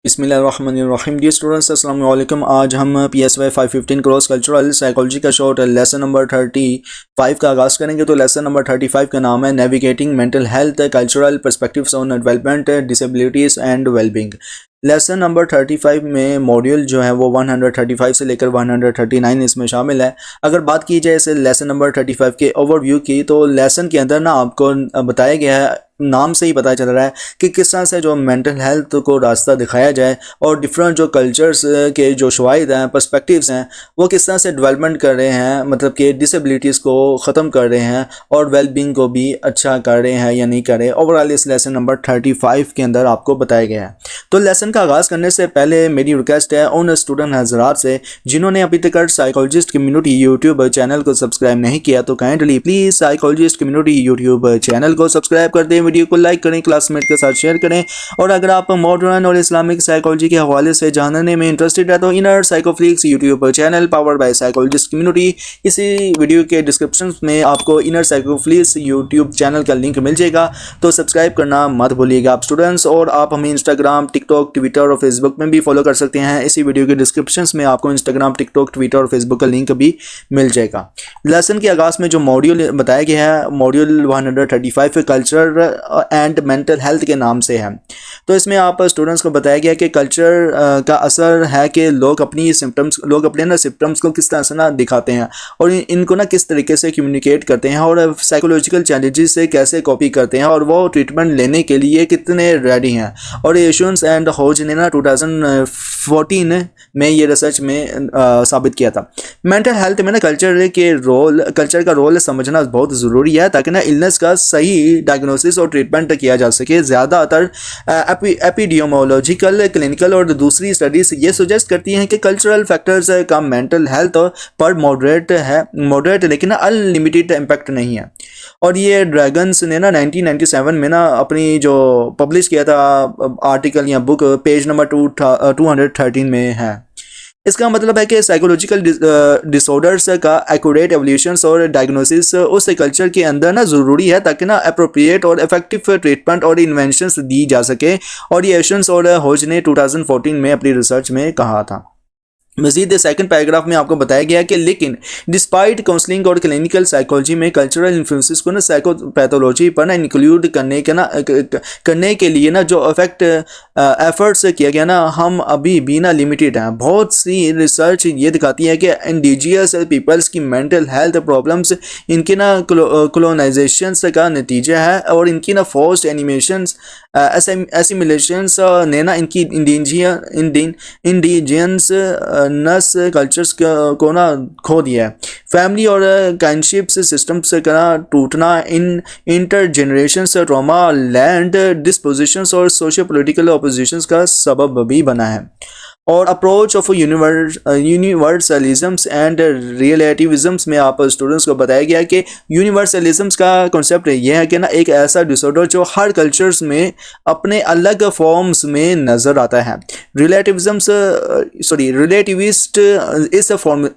बिस्मिल्लाहिर्रहमानिर्रहीम। Dear students, अस्सलाम वालेकुम। आज हम PSY 515 क्रॉस कल्चरल साइकोलॉजी का शॉर्ट लेसन नंबर 35 का आगाज़ करेंगे। तो लेसन नंबर 35 का नाम है navigating mental health, cultural perspectives on development, disabilities and wellbeing. Lesson number 35 में मॉड्यूल जो है वो 135 से लेकर 139 इसमें शामिल है। अगर बात की जाए इस लेसन नंबर 35 के ओवरव्यू की, तो लेसन के अंदर ना आपको बताया गया है, नाम से ही पता चल रहा है कि किस तरह से जो मेंटल हेल्थ को रास्ता दिखाया जाए और डिफरेंट जो कल्चर्स के जो शवाहिद हैं, पर्सपेक्टिव्स हैं, वो किस तरह से डेवलपमेंट कर रहे हैं, मतलब कि डिसेबिलिटीज़ को ख़त्म कर रहे हैं और वेलबींग को भी अच्छा कर रहे हैं या नहीं कर रहे। ओवरऑल इस लेसन नंबर 35 के अंदर आपको बताया गया है। तो लेसन का आगाज़ करने से पहले मेरी रिक्वेस्ट है उन स्टूडेंट हजरात से जिन्होंने अभी तक साइकोलॉजिस्ट कम्युनिटी यूट्यूब चैनल को सब्सक्राइब नहीं किया, तो kindly please psychologist community YouTube channel को सब्सक्राइब कर दें, वीडियो को लाइक करें, क्लासमेट के साथ शेयर करें। और अगर आप मॉडर्न और इस्लामिक साइकोलॉजी के हवाले से जानने में इंटरेस्टेड है तो inner Psychoflix YouTube channel powered by psychologist community, इसी वीडियो के डिस्क्रिप्शन में आपको इनर साइकोफ्लिक्स यूट्यूब चैनल का लिंक मिल जाएगा, तो सब्सक्राइब करना मत भूलिएगा आप स्टूडेंट्स। और आप हमें इंस्टाग्राम, टिकटॉक, ट्विटर और फेसबुक में भी फॉलो कर सकते हैं। इसी वीडियो के डिस्क्रिप्शन में आपको इंस्टाग्राम, टिकटॉक, ट्विटर और फेसबुक का लिंक भी मिल जाएगा। लेसन के आगाज़ में जो मॉड्यूल बताया गया है, module 135 culture and mental health के नाम से है। तो इसमें आप स्टूडेंट्स को बताया गया कि कल्चर का असर है कि लोग अपने ना सिम्टम्स को किस तरह से ना दिखाते हैं और इनको ना किस तरीके से कम्युनिकेट करते हैं और साइकोलॉजिकल चैलेंजेस से कैसे कॉपी करते हैं और वो ट्रीटमेंट लेने के लिए कितने रेडी हैं। और एशंस एंड होज ने ना 2014 में ये रिसर्च में साबित किया था। मेंटल हेल्थ में ना कल्चर का रोल समझना बहुत ज़रूरी है ताकि ना इलनेस का सही डायग्नोसिस और ट्रीटमेंट किया जा सके। ज़्यादातर एपिडियोमोलॉजिकल, क्लिनिकल और दूसरी स्टडीज़ ये सुजेस्ट करती हैं कि कल्चरल फैक्टर्स का मेंटल हेल्थ पर मॉडरेट लेकिन अनलिमिटेड इम्पैक्ट नहीं है। और ये ड्रैगन्स ने ना 1997 में ना अपनी जो पब्लिश किया था आर्टिकल या बुक पेज नंबर 213 में है। इसका मतलब है कि साइकोलॉजिकल डिसऑर्डर्स का एक्यूरेट एवोल्यूशंस और डायग्नोसिस उस कल्चर के अंदर ना ज़रूरी है ताकि ना अप्रोप्रिएट और इफेक्टिव ट्रीटमेंट और इन्वेंशंस दी जा सके। और ये एशंस और होज ने 2014 में अपनी रिसर्च में कहा था। मजीद सेकंड पैराग्राफ में आपको बताया गया कि लेकिन डिस्पाइट काउंसलिंग और क्लिनिकल साइकोलॉजी में कल्चरल इन्फ्लुएंसेस को ना साइकोपैथोलॉजी पर ना इंक्लूड करने के लिए ना जो एफर्ट्स किया गया ना, हम अभी भी ना लिमिटेड हैं। बहुत सी रिसर्च ये दिखाती है कि इंडिजियस पीपल्स की मेंटल हेल्थ प्रॉब्लम्स इनके ना कोलोनाइजेशंस का नतीजा है और इनकी ना फोर्स्ड एनिमेशंस एसिमिलेशंस ने ना इनकी इंडिजियंस नस कल्चर्स को ना खो दिया है। फैमिली और काइंडशिप्स सिस्टम्स का टूटना इन इंटरजेनरेशंस ट्रॉमा, लैंड डिस्पोजिशंस और सोशियो पॉलिटिकल ऑपोजिशंस का सबब भी बना है। और अप्रोच ऑफ यूनिवर्सलिज्म्स एंड रिलेटिविज्म्स में आप स्टूडेंट्स को बताया गया कि यूनिवर्सलिज्म्स का कॉन्सेप्ट यह है कि ना एक ऐसा डिसऑर्डर जो हर कल्चर्स में अपने अलग फॉर्म्स में नज़र आता है। रिलेटिविस्ट इस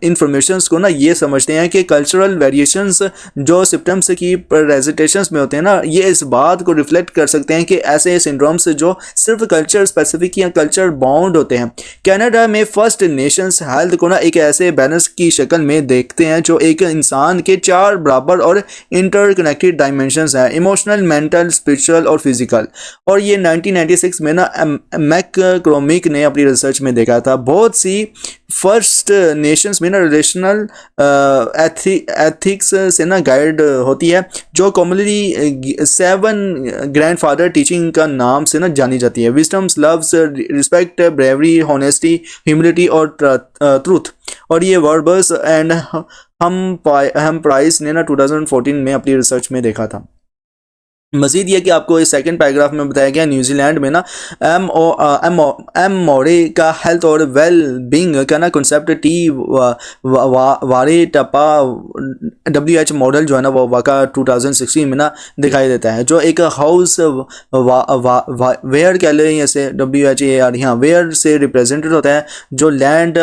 इंफॉर्मेशंस को ना ये समझते हैं कि कल्चरल वेरिएशंस जो सिम्टम्स की प्रेजेंटेशंस में होते हैं ना, ये इस बात को रिफ्लेक्ट कर सकते हैं कि ऐसे सिंड्रोम्स जो सिर्फ कल्चर स्पेसिफिक या कल्चर बाउंड होते हैं। कनाडा में फर्स्ट नेशंस हेल्थ को ना एक ऐसे बैलेंस की शक्ल में देखते हैं जो एक इंसान के 4 बराबर और इंटरकनेक्टेड डायमेंशंस हैं, इमोशनल, मेंटल, स्पिरिचुअल और फिजिकल। और ये 1996 में ना मैकक्रॉमिक ने अपनी रिसर्च में देखा था। बहुत सी फर्स्ट नेशंस में ना रिलेशनल एथिक्स से ना गाइड होती है जो कॉमनली 7 ग्रैंडफादर टीचिंग का नाम से ना जानी जाती है। Wisdom's, loves, respect, bravery, honesty, humility और ट्रूथ। और ये वर्बस एंड हम प्राइस ने ना 2014 में अपनी रिसर्च में देखा था। मजीद ये कि आपको इस सेकंड पैराग्राफ में बताया गया न्यूजीलैंड में ना एम मोरे का हेल्थ और वेल बींग का ना कॉन्सेप्ट वारे टपा WH मॉडल जो है ना वो वाका 2016 में ना दिखाई देता है, जो एक हाउस वेयर कह लें जैसे WHAR यहाँ वेयर से रिप्रेजेंटेड होता है जो लैंड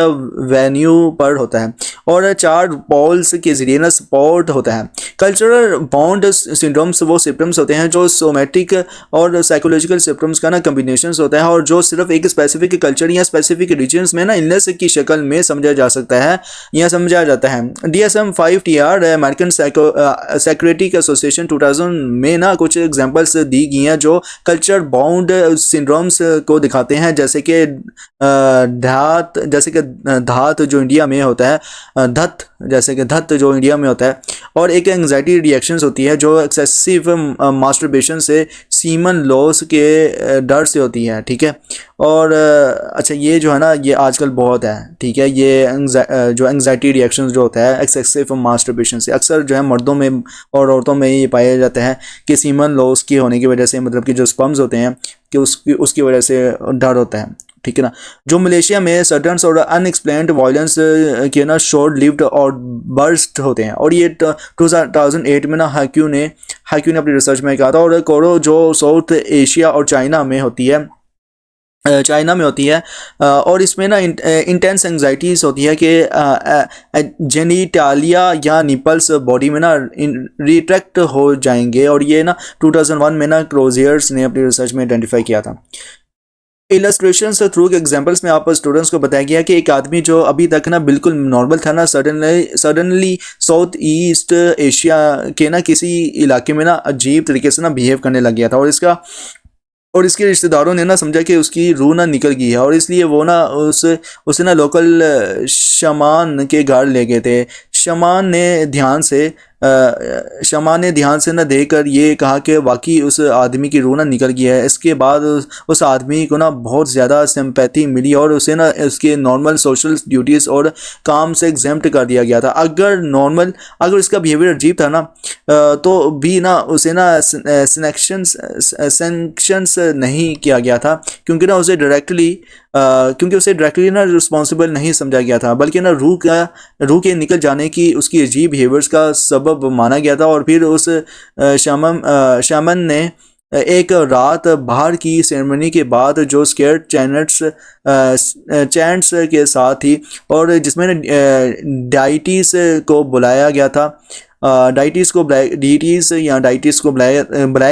वेन्यू पर होता है और 4 पॉल्स के जरिए ना सपोर्ट होता है। कल्चरल बॉन्ड सिंड्रोम्स वो सिम्टम्स होते हैं हैं जो सोमेटिक और साइकोलॉजिकल सिम्टम्स का ना कम्बिनेशन होता है और जो सिर्फ एक स्पेसिफिक कल्चर या स्पेसिफिक रीजन्स में ना इलनेस की शक्ल में समझा जा सकता है या समझा जाता है। DSM-5 अमेरिकन साइकियाट्रिक एसोसिएशन 2000 में ना कुछ एग्जांपल्स दी गई हैं जो कल्चर बाउंड सिंड्रोम्स को दिखाते हैं, जैसे कि धात जो इंडिया में होता है, धत जैसे कि धत जो इंडिया में होता है, और एक एंग्जाइटी रिएक्शंस होती है जो एक्सेसिव मास्टरबेशन से, सीमन लॉस के डर से होती है, ठीक है। और अच्छा ये जो है ना ये आजकल बहुत है, ठीक है। ये जो एंग्जाइटी रिएक्शंस जो होता है एक्सेसिव मास्टरबेशन से अक्सर जो है मर्दों में और औरतों में ये पाया जाता है कि सीमन लॉस की होने की वजह से, मतलब कि जो स्पर्म्स होते हैं कि उसकी वजह से डर होता है, ठीक है ना। जो मलेशिया में सडन्स और अनएक्सप्लेन्ड वायलेंस के ना शॉर्ट लिव्ड और बर्स्ट होते हैं, और ये 2008 में ना हाक्यू ने अपनी रिसर्च में कहा था। और कोरो जो साउथ एशिया और चाइना में होती है और इसमें ना इंटेंस एंग्जाइटीज होती है कि जेनिटालिया या निपल्स बॉडी में ना रिट्रैक्ट हो जाएंगे, और ये ना 2001 में ना क्रोजियर्स ने अपनी रिसर्च में आइडेंटिफाई किया था। इलस्ट्रेशंस थ्रू एग्जांपल्स में आप स्टूडेंट्स को बताया गया कि एक आदमी जो अभी तक ना बिल्कुल नॉर्मल था ना सडनली साउथ ईस्ट एशिया के ना किसी इलाके में ना अजीब तरीके से ना बिहेव करने लग गया था, और इसके रिश्तेदारों ने ना समझा कि उसकी रूह ना निकल गई है, और इसलिए वो ना उसे ना लोकल शमान के घर ले गए थे। शमान ने ध्यान से ना देखकर ये कहा कि वाकई उस आदमी की रूह ना निकल गई है। इसके बाद उस आदमी को ना बहुत ज़्यादा सिंपैथी मिली और उसे ना उसके नॉर्मल सोशल ड्यूटीज़ और काम से एग्जेम्प्ट कर दिया गया था। अगर इसका बिहेवियर अजीब था ना तो भी ना उसे ना सैंक्शंस नहीं किया गया था, क्योंकि उसे डायरेक्टली ना रिस्पॉन्सिबल नहीं समझा गया था, बल्कि ना रूह के निकल जाने की उसकी अजीब बिहेवियर्स का सबब माना गया था। और फिर उस शामन ने एक रात बाहर की सेरेमनी के बाद जो स्केयर चैंट्स के साथ थी, और जिसमें डाइटिस को बुलाया गया था, डाइटिस को बुलाया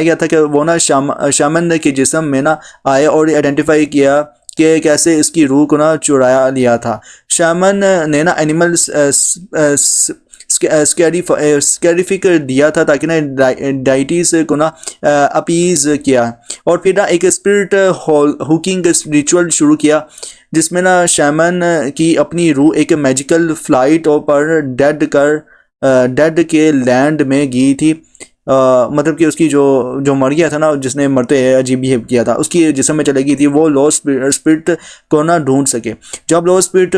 गया था कि वो ना शामन के जिस्म में ना आए और आइडेंटिफाई किया कि कैसे इसकी रूह को ना चुराया लिया था। शामन ने ना एनिमल स्कैरिफिक दिया था ताकि ना डाइटिस को ना अपीज किया, और फिर ना एक स्पिरिट हुकिंग रिचुअल शुरू किया, जिसमें ना शामन की अपनी रूह एक मैजिकल फ्लाइट पर डेड के लैंड में गई थी। मतलब कि उसकी जो मर गया था ना, जिसने मरते अजीब बिहेव किया था, उसकी जिस्म में चली गई थी, वो लॉस्ट स्पिरिट को ना ढूंढ सके। जब लॉस्ट स्पिरिट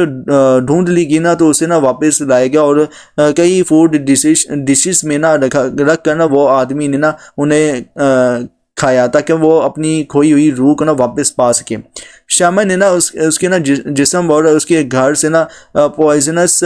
ढूंढ ली गई ना तो उसे ना वापस लाया गया, और कई फूड डिशेस में ना रख कर ना वो आदमी ने ना उन्हें खाया ताकि वो अपनी खोई हुई रूह को ना वापस पा सके। शामन ने ना उसके ना जिस्म और उसके घर से ना पॉइजनस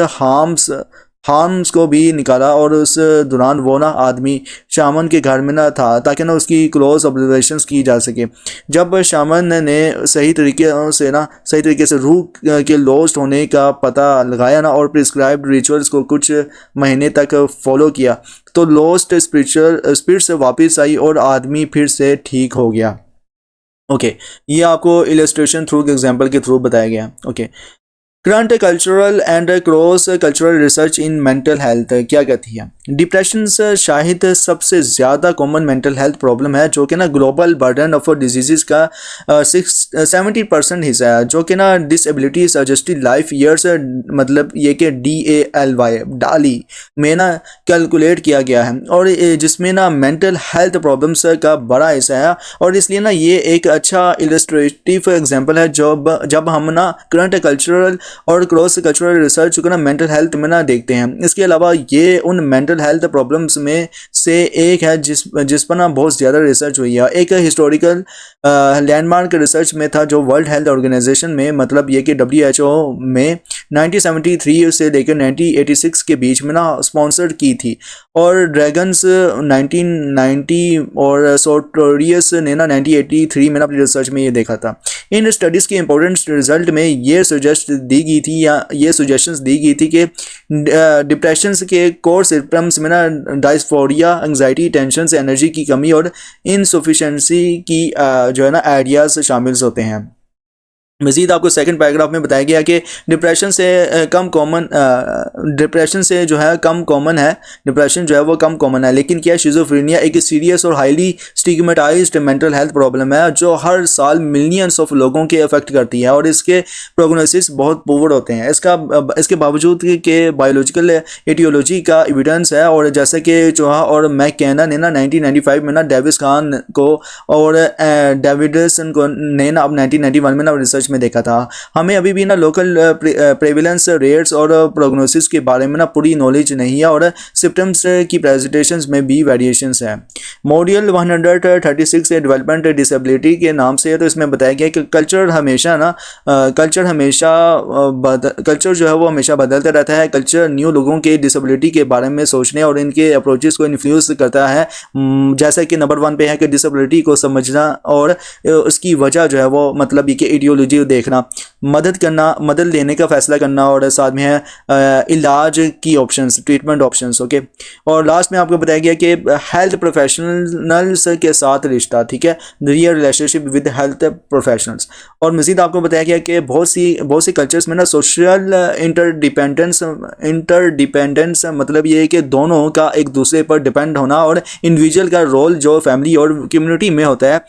हार्म्स को भी निकाला, और उस दौरान वो ना आदमी शामन के घर में ना था ताकि ना उसकी क्लोज ऑब्जर्वेशंस की जा सके। जब शामन ने सही तरीके से रूह के लॉस्ट होने का पता लगाया ना और प्रिस्क्राइब्ड रिचुअल्स को कुछ महीने तक फॉलो किया, तो लॉस्ट स्पिरिट्स वापस आई और आदमी फिर से ठीक हो गया। ओके, ये आपको इलस्ट्रेशन थ्रू एग्जाम्पल के थ्रू बताया गया। Okay, current cultural and cross cultural research in mental health क्या कहती है? डिप्रेशन शायद सबसे ज़्यादा कॉमन मेंटल हेल्थ प्रॉब्लम है, जो कि ना ग्लोबल बर्डन ऑफ डिजीज़ का 70% हिस्सा है, जो कि ना डिसेबिलिटी सजेस्टेड लाइफ ईयर्स, मतलब ये कि डाली में ना कैलकुलेट किया गया है, और जिसमें ना मेंटल हेल्थ प्रॉब्लम्स का बड़ा हिस्सा है। और इसलिए ना ये एक अच्छा इलस्ट्रेटिव एग्जाम्पल है जब हम ना करंट कल्चरल और क्रॉस कल्चरल रिसर्च को ना मेंटल हेल्थ में ना देखते हैं। इसके अलावा ये उन मेंटल हेल्थ प्रॉब्लम्स में से एक है जिस पर ना बहुत ज़्यादा रिसर्च हुई है। एक हिस्टोरिकल लैंडमार्क रिसर्च में था जो वर्ल्ड हेल्थ ऑर्गेनाइजेशन में, मतलब ये कि WHO में 1973 से लेकर 1986 के बीच में ना स्पॉन्सर्ड की थी, और ड्रैगन्स 1990 और सोटोरियस ने ना 1983 में ना अपनी रिसर्च में ये देखा था। इन स्टडीज़ के इंपॉर्टेंट रिजल्ट में ये सजेशंस दी गई थी कि डिप्रेशन के कोर सिम्टम्स में ना डायस्फोरिया, एंग्जाइटी, टेंशन, एनर्जी की कमी और इनसफिशेंसी की जो है ना आइडियाज़ शामिल होते हैं। मज़ीद आपको सेकंड पैराग्राफ में बताया गया कि डिप्रेशन से जो है कम कॉमन है, डिप्रेशन जो है वो कम कॉमन है, लेकिन क्या शिज़ोफ्रेनिया एक सीरियस और हाईली स्टिग्मेटाइज्ड मेंटल हेल्थ प्रॉब्लम है जो हर साल मिलियंस ऑफ लोगों के अफेक्ट करती है और इसके प्रोग्नोसिस बहुत पुअर होते हैं। इसके बावजूद कि बायोलॉजिकल एटियोलॉजी का एविडेंस है, और जैसे कि चोहा और मैककेना ने ना 1995 में ना डेविस खान को और डेविडसन को ने ना अब 1991 में ना रिसर्च में देखा था। हमें अभी भी ना लोकल प्रेविलेंस रेट्स और प्रोग्नोसिस के बारे में ना पूरी नॉलेज नहीं है, और सिम्टम्स की प्रेजेंटेशंस में भी वेरिएशंस हैं। मॉड्यूल 136 डेवलपमेंट डिसेबिलिटी के नाम से है, तो इसमें बताया गया कि कल्चर जो है वो हमेशा बदलता रहता है। कल्चर न्यू लोगों के डिसेबिलिटी के बारे में सोचने और इनके अप्रोचेस को इन्फ्लुएंस करता है। जैसा कि नंबर 1 पे है कि डिसेबिलिटी को समझना और उसकी वजह जो है वो मतलब ये कि आइडियोलॉजी देखना, मदद लेने का फैसला करना, और साथ में है इलाज की ऑप्शंस, ट्रीटमेंट ऑप्शंस। ओके, और लास्ट में आपको बताया गया कि हेल्थ प्रोफेशनल्स के साथ रिश्ता, ठीक है, real relationship with health professionals. और मज़ीद आपको बताया गया कि बहुत सी कल्चर्स में ना सोशल इंटरडिपेंडेंस मतलब ये है कि दोनों का एक दूसरे पर डिपेंड होना, और इंडिविजुअल का रोल जो फैमिली और कम्युनिटी में होता है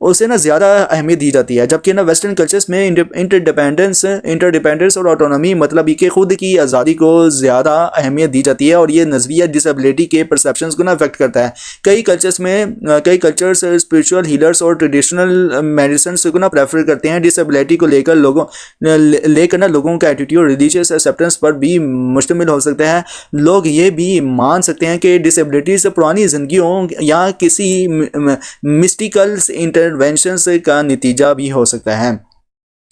उसे ना ज़्यादा अहमियत दी जाती है, जबकि ना वेस्टर्न कल्चर्स में इंटरडिपेंडेंस और ऑटोनॉमी मतलब ये कि खुद की आज़ादी को ज़्यादा अहमियत दी जाती है, और ये नज़रिया डिसेबिलिटी के परसेप्शंस को ना अफेक्ट करता है। कई कल्चर्स स्पिरिचुअल हीलर्स और ट्रेडिशनल मेडिसिन को ना प्रेफर करते हैं। डिसेबिलिटी को लेकर ना लोगों का एटीट्यूड रिलीजियस एक्सेप्टेंस पर भी मुश्तमिल हो सकता है। लोग ये भी मान सकते हैं कि डिसेबिलिटी से पुरानी जिंदगियों या किसी मिस्टिकल इंटरवेंशन का नतीजा भी हो सकता है।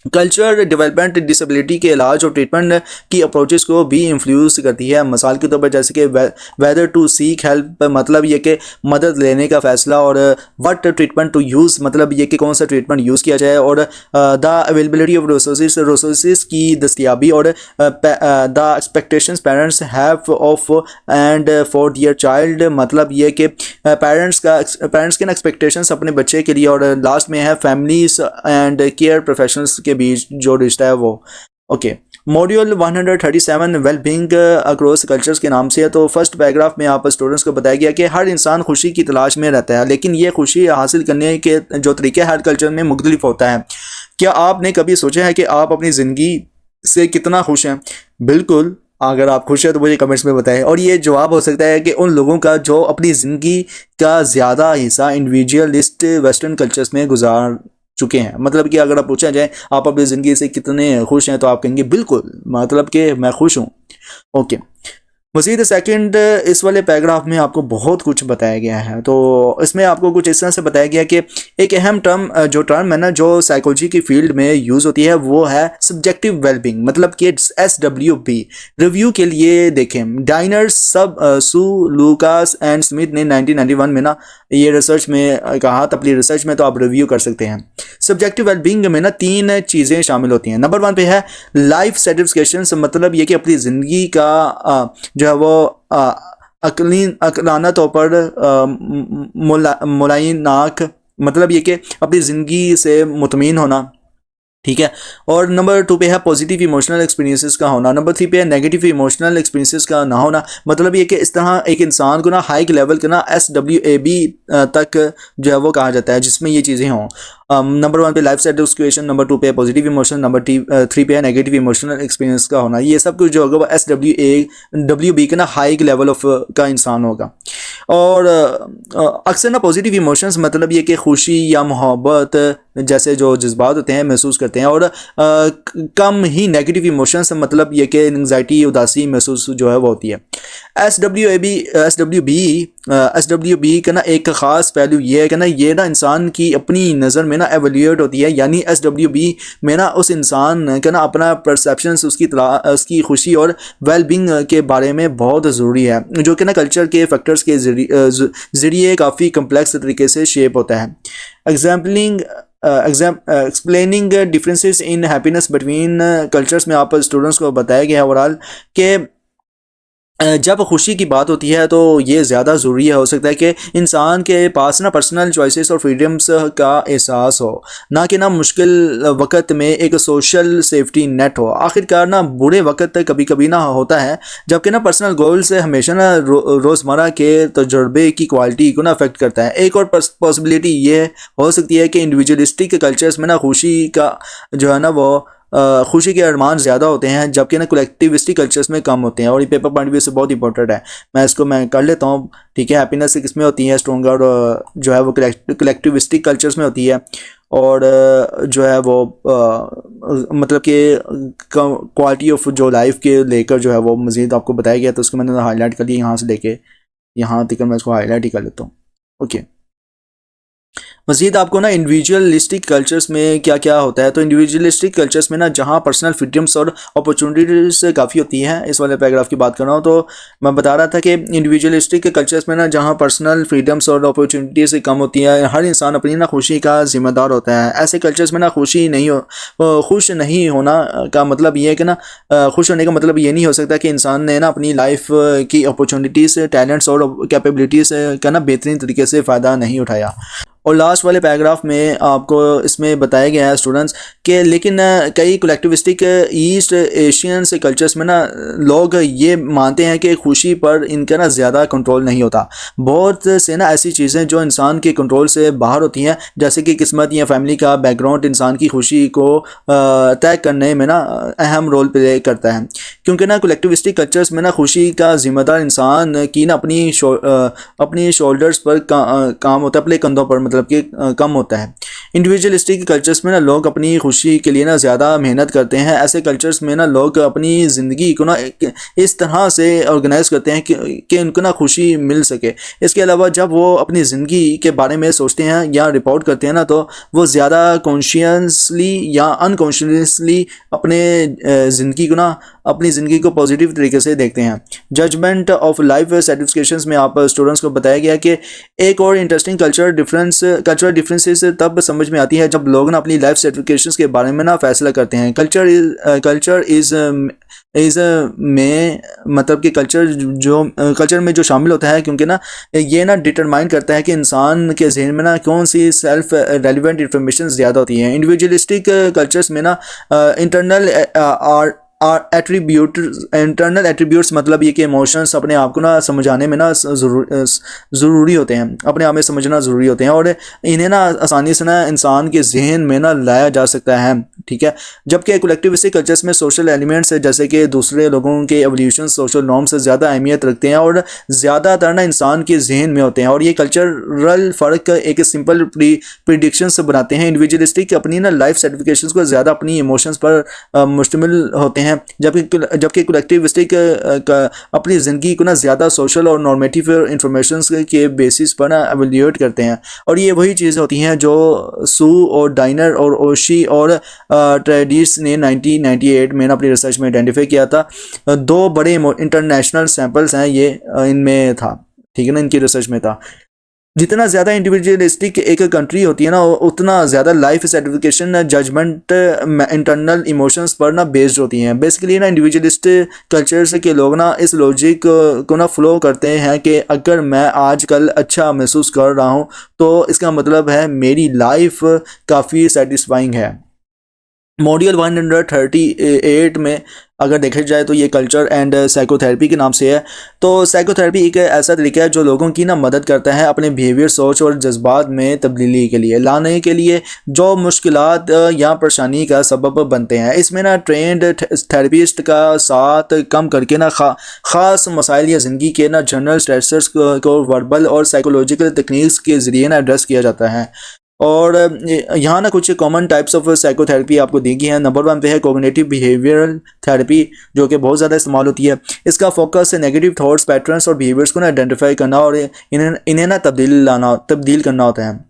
कल्चर डेवलपमेंट डिसेबिलिटी के इलाज और ट्रीटमेंट की अप्रोचेस को भी इन्फ्लुएंस करती है। मिसाल के तौर पर जैसे कि वेदर टू सीक हेल्प मतलब ये कि मदद लेने का फ़ैसला, और व्हाट ट्रीटमेंट टू यूज़ मतलब ये कि कौन सा ट्रीटमेंट यूज़ किया जाए, और द अवेलेबिलिटी ऑफ रिसोर्सेज की दस्तियाबी, और the expectations parents have of and for their child मतलब ये कि पेरेंट्स के एक्सपेक्टेशंस अपने बच्चे के लिए, और लास्ट में है फैमिलीज एंड केयर प्रोफेशनल्स के बीच जो रिश्ता है वो। Okay, module 137 wellbeing across cultures के नाम से है। तो फर्स्ट पैराग्राफ में आप स्टूडेंट्स को बताया गया कि हर इंसान खुशी की तलाश में रहता है, लेकिन ये खुशी हासिल करने के जो तरीके हर कल्चर में मुख्तलिफ होता है। क्या आपने कभी सोचा है कि आप अपनी ज़िंदगी से कितना खुश हैं? बिल्कुल, अगर आप खुश हैं तो मुझे कमेंट्स में बताएं। और ये जवाब हो सकता है कि उन लोगों का जो अपनी ज़िंदगी का ज़्यादा हिस्सा इंडिविजुअलिस्ट वेस्टर्न कल्चर्स में गुजार चुके हैं। मतलब कि अगर आप पूछा जाए आप अपनी ज़िंदगी से कितने खुश हैं, तो आप कहेंगे बिल्कुल, मतलब कि मैं खुश हूँ। ओके, मज़ीद सेकंड इस वाले पैराग्राफ में आपको बहुत कुछ बताया गया है। तो इसमें आपको कुछ इस तरह से बताया गया कि एक अहम टर्म है ना जो साइकोलॉजी की फील्ड में यूज़ होती है वो है सब्जेक्टिव वेलबींग, मतलब कि SWB। रिव्यू के लिए देखें, Diener Suh Lucas and Smith ने 1991 में ना ये रिसर्च में कहा, तो अपनी रिसर्च में तो आप रिव्यू कर सकते हैं। सब्जेक्टिव वेलबींग में ना 3 चीज़ें शामिल होती हैं। नंबर 1 पे है लाइफ सेटिस्फेक्शन, मतलब ये कि अपनी ज़िंदगी का जो है वो अकलाना तौर पर मुलायनाक, मतलब ये कि अपनी ज़िंदगी से मुतमईन होना, ठीक है। और नंबर 2 पे है पॉजिटिव इमोशनल एक्सपीरियंसेस का होना। नंबर 3 पे है नेगेटिव इमोशनल एक्सपीरियंसेस का ना होना। मतलब ये कि इस तरह एक इंसान को ना हाई लेवल का ना SWAB तक जो है वो कहा जाता है, जिसमें ये चीज़ें हों। नंबर 1 पे लाइफ सेटिस्फैक्शन, नंबर 2 पे पॉजिटिव इमोशन, नंबर 3 पे है नेगेटिव इमोशनल एक्सपीरियंस का होना। ये सब कुछ जो होगा वो SWB का ना हाई लेवल ऑफ का इंसान होगा। और अक्सर ना पॉजिटिव इमोशंस मतलब ये कि खुशी या मोहब्बत जैसे जो जज्बात होते हैं महसूस करते हैं, और कम ही नेगेटिव इमोशंस मतलब ये कि एंग्जाइटी, उदासी महसूस जो है वो होती है। SWB SWB का ना एक ख़ास पहलू ये है कि ना ये ना इंसान की अपनी नज़र में ना एवेल्यूएट होती है, यानी SWB में ना उस इंसान का ना अपना परसेप्शंस, उसकी खुशी और वेलबींग के बारे में बहुत ज़रूरी है, जो कि ना कल्चर के फैक्टर्स के ज़रिए काफ़ी कम्प्लेक्स तरीके से शेप होता है। Exampling explaining differences in happiness between cultures में आप स्टूडेंट्स को बताया गया है ओवरऑल कि जब खुशी की बात होती है तो ये ज़्यादा ज़रूरी है, हो सकता है कि इंसान के पास ना पर्सनल चॉइसेस और फ्रीडम्स का एहसास हो, ना कि ना मुश्किल वक्त में एक सोशल सेफ्टी नेट हो। आखिरकार ना बुरे वक्त कभी कभी ना होता है, जबकि ना पर्सनल गोल से हमेशा ना रोज़मर्रा के तजुर्बे की क्वालिटी को ना अफेक्ट करता है। एक और पॉसिबिलिटी ये हो सकती है कि इंडिविजुअलिस्टिक कल्चर्स में ना खुशी का जो है ना वो खुशी के अरमान ज़्यादा होते हैं, जबकि ना कलेक्टिविस्टिक कल्चर्स में कम होते हैं, और ये पेपर पॉइंट व्यू से बहुत इंपॉर्टेंट है। मैं कर लेता हूँ, ठीक है। हैप्पीनेस किस में होती है स्ट्रोंगर, जो है वो कलेक्टिविस्टिक कल्चर्स में होती है, और जो है वो मतलब कि क्वालिटी ऑफ जो लाइफ के लेकर जो है वो मज़ीद आपको बताया गया, तो उसको मैंने हाईलाइट कर लिया यहाँ से लेके यहाँ तक, मैं इसको हाईलाइट ही कर लेता हूँ। ओके, मज़ीद आपको ना इंडिविजुअलिस्टिक कल्चर्स में क्या क्या होता है, तो इंडिविजुअलिस्टिक कल्चर्स में ना जहाँ पर्सनल फ्रीडम्स और अपॉर्चुनिटीज काफ़ी होती हैं, इस वाले पैराग्राफ की बात कर रहा हूँ, तो मैं बता रहा था कि इंडिविजुअलिस्टिक कल्चर्स में ना जहाँ पर्सनल फ्रीडम्स और अपॉर्चुनिटीज कम होती है, हर इंसान अपनी ना खुशी का जिम्मेदार होता है। ऐसे कल्चर्स में ना खुश नहीं होना का मतलब ये है कि ना खुश होने का मतलब ये नहीं हो सकता कि इंसान ने ना अपनी लाइफ की अपॉर्चुनिटीज़, टैलेंट्स और कैपेबिलिटीज़ का ना बेहतरीन तरीके से फ़ायदा नहीं उठाया। और लास्ट वाले पैराग्राफ में आपको इसमें बताया गया है स्टूडेंट्स कि लेकिन कई कलेक्टिविस्टिक ईस्ट एशियन से कल्चर्स में ना लोग ये मानते हैं कि खुशी पर इनका ना ज़्यादा कंट्रोल नहीं होता। बहुत से ना ऐसी चीज़ें जो इंसान के कंट्रोल से बाहर होती हैं, जैसे कि किस्मत या फैमिली का बैकग्राउंड इंसान की खुशी को तय करने में ना अहम रोल प्ले करता है, क्योंकि ना कलेक्टिविस्टिक कल्चर्स में ना खुशी का जिम्मेदार इंसान की ना अपनी शोल्डर्स पर काम होता है, अपने कंधों पर मतलब कि कम होता है। इंडिविजुअलिस्टिक कल्चर्स में ना लोग अपनी खुशी के लिए ना ज़्यादा मेहनत करते हैं। ऐसे कल्चर्स में ना लोग अपनी ज़िंदगी को ना इस तरह से ऑर्गेनाइज करते हैं कि उनको ना खुशी मिल सके। इसके अलावा जब वो अपनी ज़िंदगी के बारे में सोचते हैं या रिपोर्ट करते हैं ना, तो वो ज़्यादा कॉन्शियसली या अनकॉन्शियसली अपनी ज़िंदगी को पॉजिटिव तरीके से देखते हैं। जजमेंट ऑफ लाइफ सर्टिफिकेशंस में आप स्टूडेंट्स को बताया गया कि एक और इंटरेस्टिंग कल्चरल डिफरेंसेस तब समझ में आती है जब लोग ना अपनी लाइफ सर्टिफिकेशंस के बारे में ना फैसला करते हैं। कल्चर इज़ में मतलब कि कल्चर में जो शामिल होता है, क्योंकि ना ये ना डिटरमाइन करता है कि इंसान के जहन में ना कौन सी सेल्फ रेलिवेंट इंफॉर्मेशन ज़्यादा होती है। इंडिविजुअलिस्टिक कल्चर्स में ना इंटरनल इंटरनल एट्रीब्यूट्स मतलब ये कि इमोशंस अपने आप को ना समझाने में ना ज़रूरी होते हैं, अपने आप में समझना ज़रूरी होते हैं, और इन्हें ना आसानी से ना इंसान के जहन में ना लाया जा सकता है, ठीक है। जबकि कलेक्टिविस्टिक कल्चर्स में सोशल एलिमेंट्स जैसे कि दूसरे लोगों के एवोल्यूशन, सोशल नॉर्म्स से ज़्यादा अहमियत रखते हैं और ज़्यादातर ना इंसान के जहन में होते हैं, और ये कल्चरल फ़र्क एक सिंपल प्रिडिक्शंस बनाते हैं। इंडिविजुअलिस्टिक अपनी ना लाइफ सर्टिफिकेशंस को ज़्यादा अपनी इमोशंस पर मुश्तमिल होते हैं, जबकि कलेक्टिविस्टिक अपनी ज़िंदगी को ना ज़्यादा सोशल और नॉर्मेटिव इंफॉर्मेशन के बेसिस पर ना एवेल्यूएट करते हैं। और ये वही चीज़ें होती हैं जो सू और डाइनर और ओशी और ट्रेडिस ने 1998 में ना अपनी रिसर्च में आइडेंटिफाई किया था। दो बड़े इंटरनेशनल सैंपल्स हैं ये इनमें था, ठीक है ना, इनकी रिसर्च में था। जितना ज़्यादा इंडिविजुअलिस्टिक एक कंट्री होती है ना, उतना ज़्यादा life certification judgment internal emotions पर ना बेस्ड होती हैं। बेसिकली ना इंडिविजुअलिस्ट कल्चर्स के लोग ना इस लॉजिक को ना फॉलो करते हैं कि अगर मैं आजकल अच्छा महसूस कर रहा हूँ तो इसका मतलब है मेरी लाइफ काफ़ी सेटिस्फाइंग है। मॉड्यूल 138 में अगर देखा जाए तो ये कल्चर एंड साइकोथेरेपी के नाम से है। तो साइकोथेरेपी एक ऐसा तरीका है जो लोगों की ना मदद करता है अपने बिहेवियर, सोच और जज्बात में तब्दीली के लिए लाने के लिए जो मुश्किलात या परेशानी का सबब बनते हैं। इसमें ना ट्रेंड थेरेपिस्ट का साथ कम करके ना ख़ास मसाइल या ज़िंदगी के ना जनरल स्ट्रेसर्स को वर्बल और साइकोलॉजिकल टेक्निक्स के ज़रिए ना एड्रेस किया जाता है। और यहाँ ना कुछ कॉमन टाइप्स ऑफ साइकोथेरेपी आपको दी गई है। नंबर 1 पे है कोग्निटिव बिहेवियरल थेरेपी, जो कि बहुत ज़्यादा इस्तेमाल होती है। इसका फोकस नेगेटिव थॉट्स, पैटर्न्स और बिहेवियर्स को ना आइडेंटिफाई करना और इन्हें ना तब्दील करना होता है।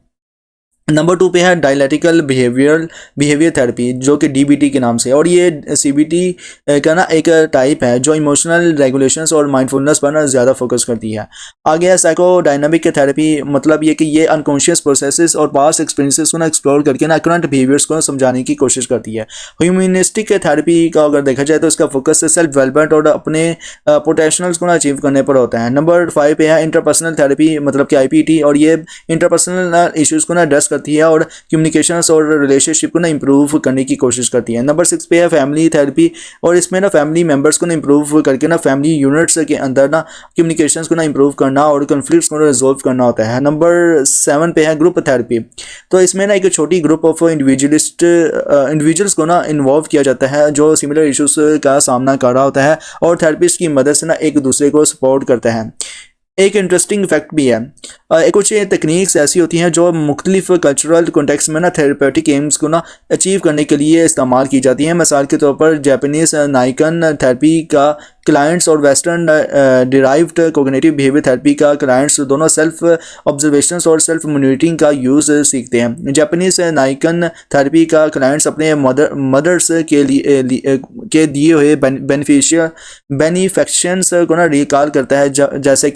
नंबर 2 पे है डायलैक्टिकल बिहेवियर थेरेपी, जो कि डीबीटी के नाम से, और ये सीबीटी का ना एक टाइप है जो इमोशनल रेगुलेशंस और माइंडफुलनेस पर ना ज़्यादा फोकस करती है। आगे है साइको डायनामिक थेरेपी, मतलब ये कि ये अनकॉन्शियस प्रोसेसेस और पास्ट एक्सपीरियंसेस को ना एक्सप्लोर करके ना करंट बिहेवियर्स को समझाने की कोशिश करती है। ह्यूमनिस्टिक थेरेपी का अगर देखा जाए तो इसका फोकस सेल्फ डेवलपमेंट और अपने पोटेंशियल्स को ना अचीव करने पर होता है। नंबर 5 पे है इंटरपर्सनल थेरेपी, मतलब कि आईपीटी, और ये इंटरपर्सनल इश्यूज़ को ना एड्रेस करती है और कम्युनिकेशंस और रिलेशनशिप को ना इंप्रूव करने की कोशिश करती है। नंबर 6 पे है फैमिली थेरेपी, और इसमें ना फैमिली मेंबर्स को ना इंप्रूव करके ना फैमिली यूनिट्स के अंदर ना कम्युनिकेशंस को ना इंप्रूव करना और कॉन्फ्लिक्ट्स को रिजोल्व करना होता है। नंबर 7 पे है ग्रुप थेरेपी, तो इसमें ना एक छोटी ग्रुप ऑफ इंडिविजुअल्स को ना इन्वॉल्व किया जाता है जो सिमिलर इश्यूज का सामना कर रहा होता है और थेरेपिस्ट की मदद से ना एक दूसरे को सपोर्ट करता है। एक इंटरेस्टिंग फैक्ट भी है, कुछ टेक्निक्स ऐसी होती हैं जो मुख्तलिफ कल्चरल कॉन्टेक्स्ट में ना थेरेपेटिक एम्स को ना अचीव करने के लिए इस्तेमाल की जाती हैं। मिसाल के तौर पर जापानीज नाइकन थेरेपी का क्लाइंट्स और western derived cognitive behaviour therapy का क्लाइंट्स दोनों सेल्फ ऑब्जर्वेशंस और सेल्फ मॉनिटरिंग का यूज़ सीखते हैं। जापानीज नाइकन थेरेपी का क्लाइंट्स अपने मदर्स के दिए हुए बेनिफिशंस को ना रिकॉल करता है, जैसे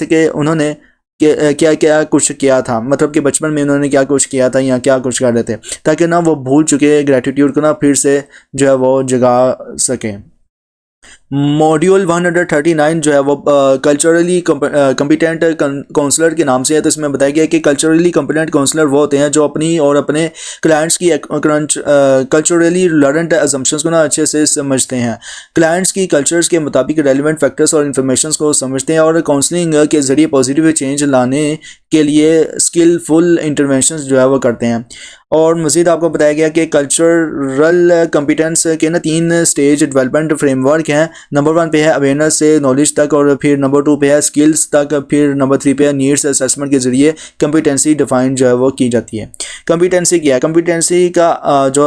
कि उन्होंने क्या क्या कुछ किया था, मतलब कि बचपन में उन्होंने क्या कुछ किया था या क्या कुछ कर रहे थे, ताकि ना वो भूल चुके ग्रेटिट्यूड को ना फिर से जो है वो जगा सकें। मॉड्यूल 139 जो है वो कल्चरली कम्पिटेंट काउंसलर के नाम से है। तो इसमें बताया गया है कि कल्चरली कम्पिटेंट काउंसलर वो होते हैं जो अपनी और अपने क्लाइंट्स की कल्चरली लर्नड अजम्पशंस को ना अच्छे से समझते हैं, क्लाइंट्स की कल्चर्स के मुताबिक रेलिवेंट फैक्टर्स और इन्फॉर्मेशन को समझते हैं और काउंसलिंग के ज़रिए पॉजिटिव चेंज लाने के लिए स्किलफुल इंटरवेंशन जो है वो करते हैं। और मज़ीद आपको बताया गया कि कल्चरल कम्पिटेंस के ना 3 स्टेज डेवलपमेंट फ्रेमवर्क हैं। नंबर 1 पे है अवेयरनेस से नॉलेज तक, और फिर नंबर 2 पे है स्किल्स तक, फिर नंबर 3 पे है नीड्स असेसमेंट के ज़रिए कम्पिटेंसी डिफाइन जो है वो की जाती है। कम्पिटेंसी क्या है? कम्पिटेंसी का जो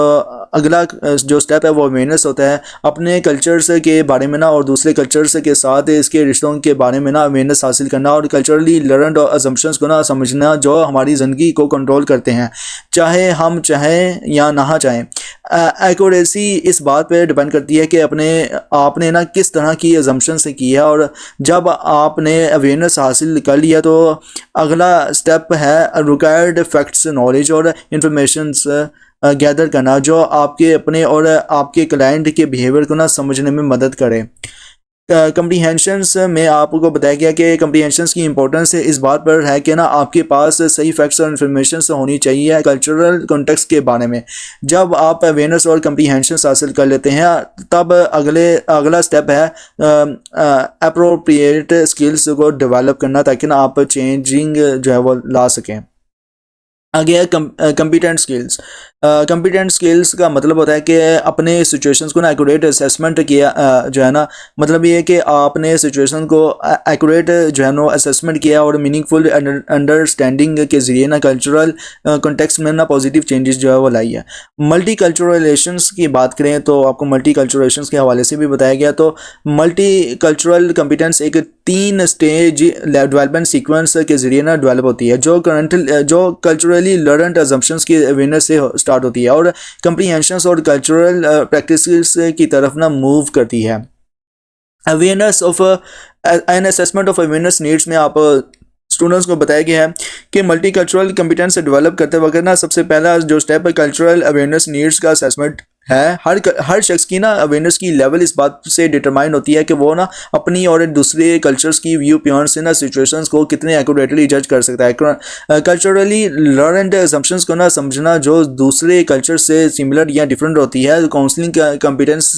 अगला जो स्टेप है वो अवेयरनेस होता है, अपने कल्चर्स के बारे में ना और दूसरे कल्चर्स के साथ इसके रिश्तों के बारे में ना अवेयरनेस हासिल करना और कल्चरली लर्नड अजम्पशंस को ना समझना जो हमारी ज़िंदगी को कंट्रोल करते हैं, चाहे हम चाहें या ना चाहें। एक्यूरेसी इस बात पे डिपेंड करती है कि आपने ना किस तरह की अजम्पशन से की है, और जब आपने अवेयरनेस हासिल कर लिया तो अगला स्टेप है रिक्वायर्ड फैक्ट्स नॉलेज और इंफॉर्मेशंस गैदर करना जो आपके अपने और आपके क्लाइंट के बिहेवियर को ना समझने में मदद करे। कम्प्रीहेंशंस में आपको बताया गया कि कम्प्रीहेंशंस की इंपॉर्टेंस इस बात पर है कि ना आपके पास सही फैक्ट्स और इन्फॉर्मेशन होनी चाहिए कल्चरल कॉन्टेक्स्ट के बारे में। जब आप अवेयरनेस और कम्प्रीहेंशंस हासिल कर लेते हैं तब अगला स्टेप है अप्रोप्रिएट स्किल्स को डेवलप करना, ताकि ना आप चेंजिंग जो है वो ला सकें। आगे है कम्पिटेंट स्किल्स। कम्पिटेंट स्किल्स का मतलब होता है कि अपने सिचुएशंस को ना एक्यूरेट असेसमेंट किया, जो है ना मतलब ये है कि आपने सिचुएशन को एक्यूरेट जो है ना असेसमेंट किया और मीनिंगफुल अंडरस्टैंडिंग के ज़रिए ना कल्चरल कॉन्टेक्स्ट में ना पॉजिटिव चेंजेस जो है वो लाई है। मल्टी कल्चरल रिलेशंस की बात करें तो आपको मल्टी कल्चरल रिलेशंस के हवाले से भी बताया गया। तो मल्टी कल्चरल कम्पिटेंस एक 3 स्टेज डेवलपमेंट सीक्वेंस के ज़रिए ना डेवलप होती है जो कल्चरली लर्नड अजम्पशंस की अवेयरनेस से स्टार्ट होती है और कम्प्रीहेंशंस और कल्चरल प्रैक्टिसेस की तरफ ना मूव करती है। Awareness of an assessment of awareness needs में आप स्टूडेंट्स को बताया गया है कि मल्टी कल्चरल कम्पिटेंस डेवलप करते वक्त ना सबसे पहला जो स्टेप है कल्चरल अवेयरनेस नीड्स का असेसमेंट है। हर शख्स की ना अवेयरनेस की लेवल इस बात से डिटरमाइन होती है कि वो ना अपनी और दूसरे कल्चर्स की व्यू पॉइंट से ना सिचुएशंस को कितने एक्यूरेटली जज कर सकता है। कल्चरली लर्नड असम्पशंस को ना समझना जो दूसरे कल्चर से सिमिलर या डिफरेंट होती है काउंसलिंग कॉम्पिटेंस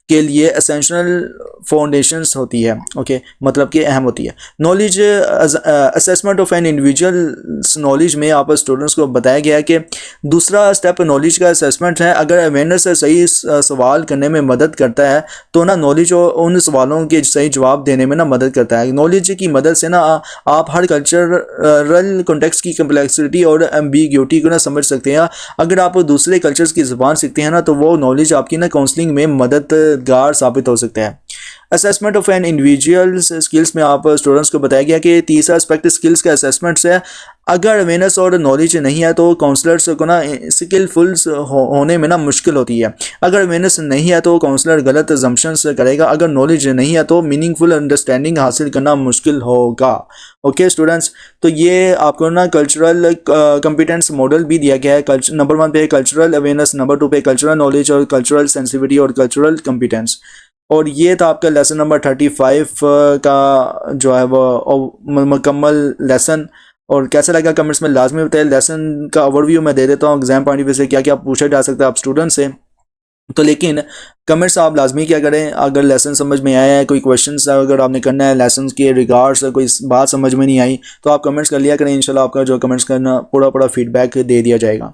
के लिए एसेंशियल फाउंडेशंस होती है। ओके, मतलब कि अहम होती है। Knowledge assessment of an individual's knowledge में आप स्टूडेंट्स को बताया गया है कि दूसरा स्टेप नॉलेज का असेसमेंट है। अगर अवेयरनेस से सही सवाल करने में मदद करता है, तो ना नॉलेज उन सवालों के सही जवाब देने में ना मदद करता है। नॉलेज की मदद से ना आप हर कल्चरल कॉन्टेक्स्ट की कम्प्लेक्सिटी और एम्बिग्यूटी को ना समझ सकते हैं। अगर आप दूसरे कल्चर्स की ज़ुबान सीखते हैं ना, तो वो नॉलेज आपकी ना काउंसलिंग में मददगार साबित हो सकता है। Assessment of an individual skills में आप स्टूडेंट्स को बताया गया कि तीसरा एस्पेक्ट स्किल्स का असेसमेंट से, अगर अवेयरनेस और नॉलेज नहीं है तो काउंसलर्स को ना स्किलफुल होने में ना मुश्किल होती है। अगर अवेयरनेस नहीं है तो काउंसलर गलत अजम्पशंस करेगा। अगर नॉलेज नहीं है तो मीनिंगफुल अंडरस्टैंडिंग हासिल करना मुश्किल होगा। ओके स्टूडेंट्स, तो ये आपको ना कल्चरल कॉम्पिटेंस मॉडल भी दिया गया है। नंबर 1 पे कल्चरल अवेयरनेस, नंबर 2 पे कल्चरल नॉलेज और कल्चरल सेंसिटिविटी और कल्चरल कॉम्पिटेंस। और ये था आपका लेसन नंबर 35 का जो है वो मुकम्मल लेसन। और कैसा लगा कमेंट्स में लाजमी बताइए। लेसन का ओवरव्यू मैं दे देता हूँ एग्जाम पॉइंट ऑफ व्यू से क्या क्या पूछा जा सकता है आप स्टूडेंट से। तो लेकिन कमेंट्स आप लाजमी क्या करें, अगर लेसन समझ में आया है, कोई क्वेश्चन अगर आपने करना है लेसन के रिगार्ड्स, कोई बात समझ में नहीं आई तो आप कमेंट्स कर लिया करें। इंशाल्लाह आपका जो कमेंट्स करना पूरा फीडबैक दे दिया जाएगा।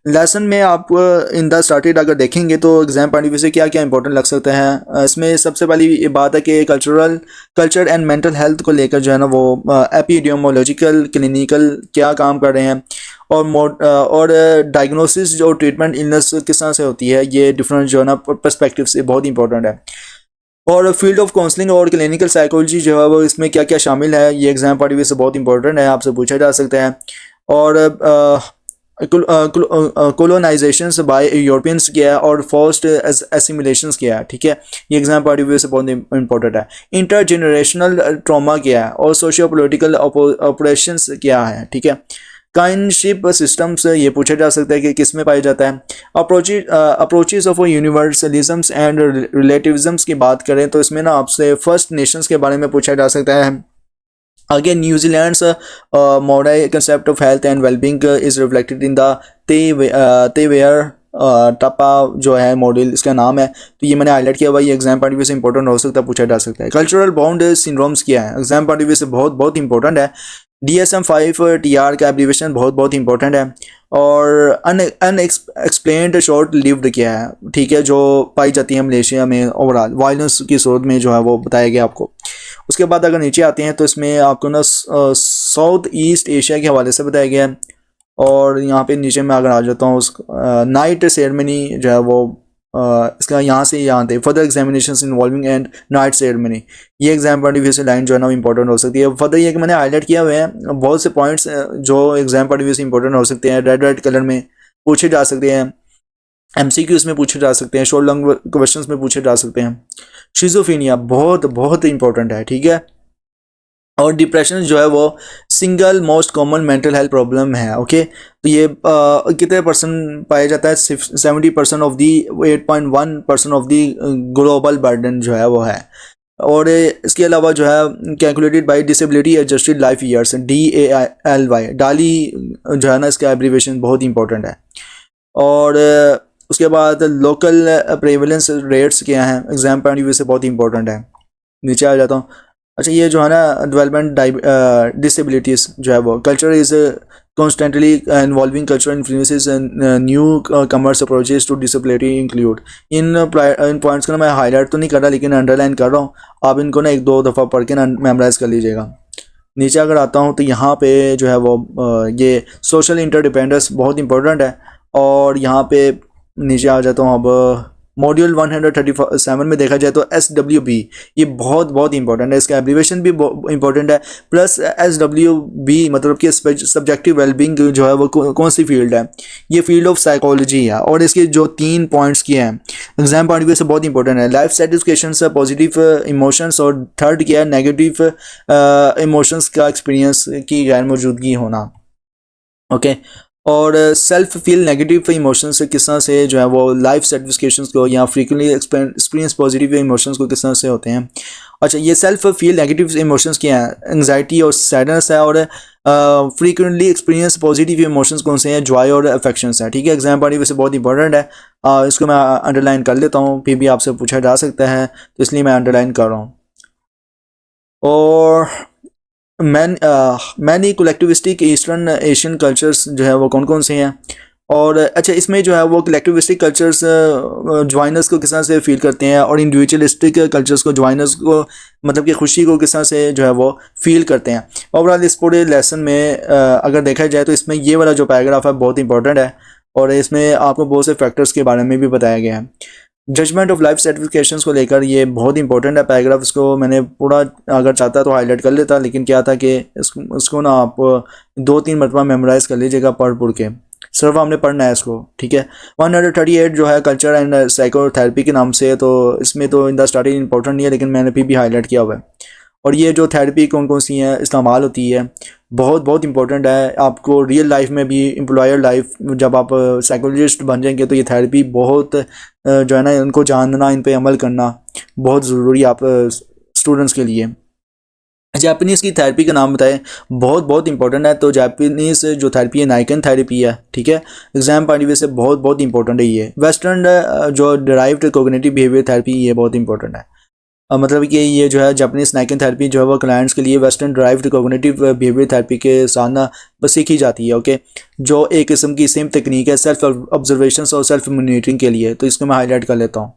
लेसन में आप इन द स्टार्टेड अगर देखेंगे तो एग्जाम पॉइंट ऑफ व्यू से क्या क्या इंपॉर्टेंट लग सकता है। इसमें सबसे पहली ये बात है कि कल्चर एंड मेंटल हेल्थ को लेकर जो है ना वो एपिडेमियोलॉजिकल क्लिनिकल क्या काम कर रहे हैं, और डायग्नोसिस जो ट्रीटमेंट इलनेस किस तरह से होती है, ये डिफरेंट जो है ना पर्सपेक्टिव से बहुत इंपॉर्टेंट है। और फील्ड ऑफ काउंसलिंग और क्लिनिकल साइकोलॉजी जो है वो इसमें क्या क्या शामिल है, ये एग्जाम पॉइंट ऑफ व्यू से बहुत इंपॉर्टेंट है, आपसे पूछा जा सकता है। और कोलोनाइजेशन बाय यूरोपियंस किया है और फोर्स्ड एसिमिलेशन किया है। ठीक है, ये एग्जाम पॉइंट ऑफ व्यू से बहुत इंपॉर्टेंट है। इंटरजेनरेशनल ट्रॉमा क्या है और सोशियो पोलिटिकल ऑपरेशंस क्या है। ठीक है, काइंडशिप सिस्टम्स ये पूछा जा सकता है कि किस में पाया जाता है। अप्रोचेस ऑफ यूनिवर्सलिज्म्स एंड रिलेटिविज्म्स की बात करें तो इसमें ना आपसे फर्स्ट नेशंस के बारे में पूछा जा सकता है। Again, New Zealand's modern concept of health and well-being is reflected in the Tewear टपा जो है मॉडल इसका नाम है। तो ये मैंने हाईलाइट किया हुआ, ये एग्जाम पॉइंट ऑफ व्यू से इंपॉर्टेंट हो सकता है, पूछा जा सकता है। कल्चरल बाउंड सिंड्रोम्स क्या है, एग्जाम पॉइंट ऑफ व्यू से बहुत इंपॉर्टेंट है। DSM-5 TR का एब्रीविएशन बहुत इंपॉर्टेंट है। और अनएक्सप्लेन्ड शॉर्ट लिव्ड क्या है, ठीक है, जो पाई जाती है मलेशिया में ओवरऑल वायलेंस की सूरत में जो है वो बताया गया आपको। उसके बाद अगर नीचे आते हैं तो इसमें आपको ना साउथ ईस्ट एशिया के हवाले से बताया गया है। और यहाँ पे नीचे मैं अगर आ जाता हूँ उस नाइट सेरेमनी जो है वो इसका यहाँ से यहाँ थे further examinations involving and night ceremony, ये एग्जाम पॉइंट ऑफ व्यू से लाइन जो है ना इंपॉर्टेंट हो सकती है। फर्दर ये कि मैंने हाईलाइट किया हुए हैं बहुत से पॉइंट्स जो एग्जाम पॉइंट ऑफ व्यू से इंपॉर्टेंट हो सकते हैं, रेड कलर में पूछे जा सकते हैं, MCQs में पूछे जा सकते हैं, शॉर्ट लॉन्ग क्वेश्चंस में पूछे जा सकते हैं। शिज़ोफ्रेनिया बहुत इंपॉर्टेंट है। ठीक है, और डिप्रेशन जो है वो single most common mental health problem है। ओके, तो ये कितने परसेंट पाया जाता है, 70% of the 8.1% of the global burden जो है वो है। और इसके अलावा जो है calculated by disability adjusted life years DALY डाली जो है ना इसका एब्रीवेशन बहुत इंपॉर्टेंट है। और उसके बाद लोकल प्रेवलेंस रेट्स क्या हैं, एग्जाम पॉइंट ऑफ व्यू से बहुत इंपॉर्टेंट है। नीचे आ जाता हूँ। अच्छा, ये जो है ना डेवलपमेंट डिसेबिलिटीज़ जो है वो culture is constantly involving cultural influences and new commerce approaches to disability include. इन पॉइंट्स को ना मैं हाईलाइट तो नहीं कर रहा लेकिन अंडरलाइन कर रहा हूँ, आप इनको ना 1-2 दफ़ा पढ़ के ना मेमोराइज कर लीजिएगा। नीचे अगर आता हूँ तो यहाँ पे जो है वो ये सोशल इंटरडिपेंडेंस बहुत इंपॉर्टेंट है। और यहाँ पे नीचे आ जाता हूँ अब मॉड्यूल 137 में देखा जाए तो SWB ये बहुत इंपॉर्टेंट है, इसका एब्रीवेशन भी इंपॉर्टेंट है। प्लस SWB मतलब कि सब्जेक्टिव वेलबींग जो है वो कौन सी फील्ड है, ये फील्ड ऑफ साइकोलॉजी है। और इसके जो 3 पॉइंट्स किए हैं एग्जाम पॉइंट ऑफ व्यू से बहुत इंपॉर्टेंट है, लाइफ सेटिस्फेक्शन से पॉजिटिव इमोशंस, और थर्ड क्या है नेगेटिव इमोशंस का एक्सपीरियंस की गैर मौजूदगी होना। ओके, और सेल्फ फील नेगेटिव इमोशंस से किस तरह से जो है वो लाइफ सेटिस्फेक्शंस को या फ्रीक्वेंटली एक्सपीरियंस पॉजिटिव इमोशंस को किस तरह से होते हैं। अच्छा, ये सेल्फ फील नेगेटिव इमोशंस क्या हैं, एंग्जाइटी और सैडनेस है। और फ्रीक्वेंटली एक्सपीरियंस पॉजिटिव इमोशंस कौन से हैं, जॉय और अफेक्शंस है। ठीक है, एग्जाम पॉइंट ऑफ व्यू से बहुत इंपॉर्टेंट है, इसको मैं अंडरलाइन कर लेता हूँ, फिर भी आपसे पूछा जा सकता है तो इसलिए मैं अंडरलाइन कर रहा हूँ। और मैनी कोलेक्टिविस्टिक ईस्टर्न एशियन कल्चर्स जो है वो कौन कौन से हैं, और अच्छा इसमें जो है वो कलेक्टिविस्टिक कल्चर्स ज्वाइनर्स को किस तरह से फील करते हैं और इंडिविजुअलिस्टिक कल्चर्स को ज्वाइनर्स को मतलब कि खुशी को किस तरह से जो है वो फील करते हैं। ओवरऑल इस पूरे लेसन में अगर देखा जाए तो इसमें ये वाला जो पैराग्राफ है बहुत इंपॉर्टेंट है और इसमें आपको बहुत से फैक्टर्स के बारे में भी बताया गया है। जजमेंट ऑफ लाइफ सर्टिफिकेशंस को लेकर ये बहुत इंपॉर्टेंट है पैराग्राफ। इसको मैंने पूरा अगर चाहता तो हाईलाइट कर लेता, लेकिन क्या था कि इसको ना आप 2-3 मरतबा मेमोराइज़ कर लीजिएगा पढ़ के, सिर्फ हमने पढ़ना है इसको, ठीक है। 138 जो है कल्चर एंड साइकोथेरेपी के नाम से है, तो इसमें तो इन द स्टार्टिंग इंपॉर्टेंट नहीं है, लेकिन मैंने फिर भी हाईलाइट किया हुआ है। और ये जो थेरेपी कौन कौन सी हैं इस्तेमाल होती है बहुत बहुत इंपॉर्टेंट है आपको रियल लाइफ में भी, एम्प्लॉयर लाइफ जब आप साइकोलॉजिस्ट बन जाएंगे तो ये थेरेपी बहुत जो है ना उनको जानना, इन पे अमल करना बहुत ज़रूरी आप स्टूडेंट्स के लिए। जापानीज़ की थेरेपी का नाम बताएं, बहुत बहुत इंपॉर्टेंट है। तो जापानीज़ जो थेरेपी है नाइकन थेरेपी है, ठीक है, एग्जाम पॉइंट ऑफ व्यू से बहुत बहुत इंपॉर्टेंट है ये। वेस्टर्न जो डिराइव्ड कोग्निटिव बिहेवियर थेरेपी ये बहुत इंपॉर्टेंट है। मतलब कि ये जो है जापानीज नाइकन थेरेपी जो है वो क्लाइंट्स के लिए western derived cognitive behaviour therapy के साथ ना बस सीखी जाती है, ओके, जो एक किस्म की सेम तकनीक है सेल्फ ऑब्जर्वेशन और सेल्फ मॉनिटरिंग के लिए। तो इसको मैं हाईलाइट कर लेता हूँ।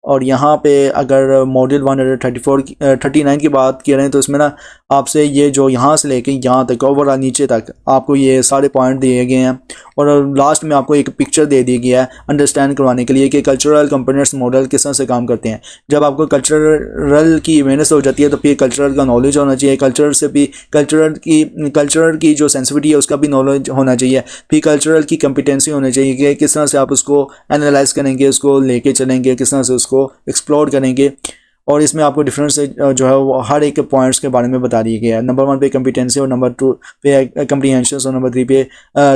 और यहाँ पे अगर मॉड्यूल 139 की बात की रहे हैं तो इसमें ना आपसे ये जो यहाँ से लेके यहाँ तक ओवरऑल नीचे तक आपको ये सारे पॉइंट दिए गए हैं और लास्ट में आपको एक पिक्चर दे दी गया है अंडरस्टैंड करवाने के लिए कि कल्चरल कंपोनेंट्स मॉडल किस तरह से काम करते हैं। जब आपको कल्चरल की अवेयरनेस हो जाती है तो फिर कल्चरल का नॉलेज होना चाहिए, कल्चर से भी कल्चरल की जो सेंसिटिविटी है उसका भी नॉलेज होना चाहिए, फिर कल्चरल की कम्पिटेंसी होनी चाहिए कि किस तरह से आप उसको एनालाइज करेंगे, उसको लेके चलेंगे, किस तरह से उसको एक्सप्लोर करेंगे। और इसमें आपको डिफरेंस जो है वो हर एक पॉइंट्स के बारे में बता दिया गया है। नंबर 1 पे कम्पिटेंसी और नंबर 2 पे कम्प्रीहेंशन और नंबर 3 पे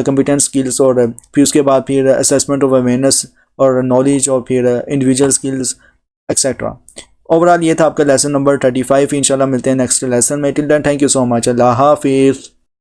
कम्पिटेंस स्किल्स और फिर उसके बाद फिर असेसमेंट ऑफ अवेयरनेस और नॉलेज और फिर इंडिविजुअल स्किल्स एक्सेट्रा। ओवरऑल ये था आपका लेसन नंबर 35। इंशाल्लाह मिलते हैं नेक्स्ट लेसन में। Till then thank you so much. अल्लाह हाफिज़।